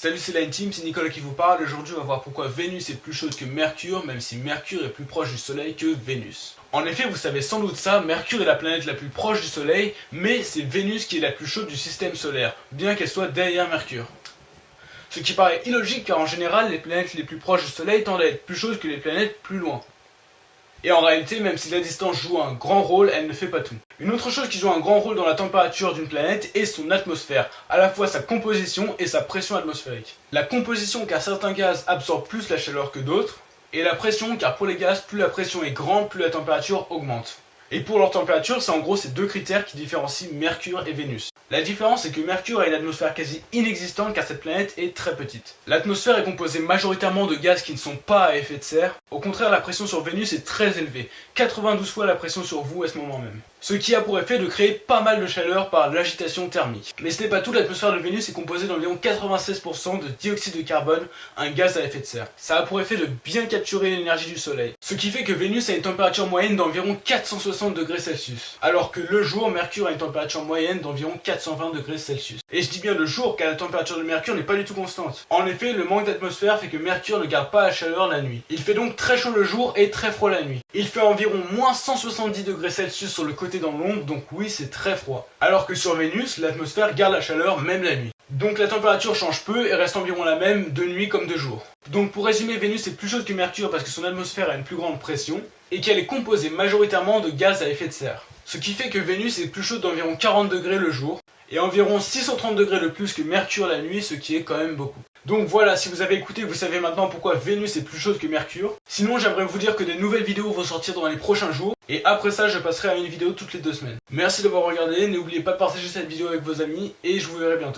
Salut, c'est Line Team, c'est Nicolas qui vous parle. Aujourd'hui on va voir pourquoi Vénus est plus chaude que Mercure, même si Mercure est plus proche du Soleil que Vénus. En effet, vous savez sans doute ça, Mercure est la planète la plus proche du Soleil, mais c'est Vénus qui est la plus chaude du système solaire, bien qu'elle soit derrière Mercure. Ce qui paraît illogique car en général les planètes les plus proches du Soleil tendent à être plus chaudes que les planètes plus loin. Et en réalité, même si la distance joue un grand rôle, elle ne fait pas tout. Une autre chose qui joue un grand rôle dans la température d'une planète est son atmosphère, à la fois sa composition et sa pression atmosphérique. La composition car certains gaz absorbent plus la chaleur que d'autres, et la pression car pour les gaz, plus la pression est grande, plus la température augmente. Et pour leur température, c'est en gros ces deux critères qui différencient Mercure et Vénus. La différence est que Mercure a une atmosphère quasi inexistante car cette planète est très petite. L'atmosphère est composée majoritairement de gaz qui ne sont pas à effet de serre. Au contraire, la pression sur Vénus est très élevée, 92 fois la pression sur vous à ce moment même. Ce qui a pour effet de créer pas mal de chaleur par l'agitation thermique. Mais ce n'est pas tout, l'atmosphère de Vénus est composée d'environ 96% de dioxyde de carbone, un gaz à effet de serre. Ça a pour effet de bien capturer l'énergie du soleil. Ce qui fait que Vénus a une température moyenne d'environ 460 degrés Celsius. Alors que le jour, Mercure a une température moyenne d'environ 420 degrés Celsius. Et je dis bien le jour car la température de Mercure n'est pas du tout constante. En effet, le manque d'atmosphère fait que Mercure ne garde pas la chaleur la nuit. Il fait donc très chaud le jour et très froid la nuit. Il fait environ moins 170 degrés Celsius sur le côté dans l'ombre, donc oui, c'est très froid. Alors que sur Vénus, l'atmosphère garde la chaleur même la nuit. Donc la température change peu et reste environ la même de nuit comme de jour. Donc pour résumer, Vénus est plus chaude que Mercure parce que son atmosphère a une plus grande pression et qu'elle est composée majoritairement de gaz à effet de serre. Ce qui fait que Vénus est plus chaude d'environ 40 degrés le jour et environ 630 degrés de plus que Mercure la nuit, ce qui est quand même beaucoup. Donc voilà, si vous avez écouté, vous savez maintenant pourquoi Vénus est plus chaude que Mercure. Sinon, j'aimerais vous dire que des nouvelles vidéos vont sortir dans les prochains jours. Et après ça, je passerai à une vidéo toutes les 2 semaines. Merci d'avoir regardé, n'oubliez pas de partager cette vidéo avec vos amis et je vous verrai bientôt.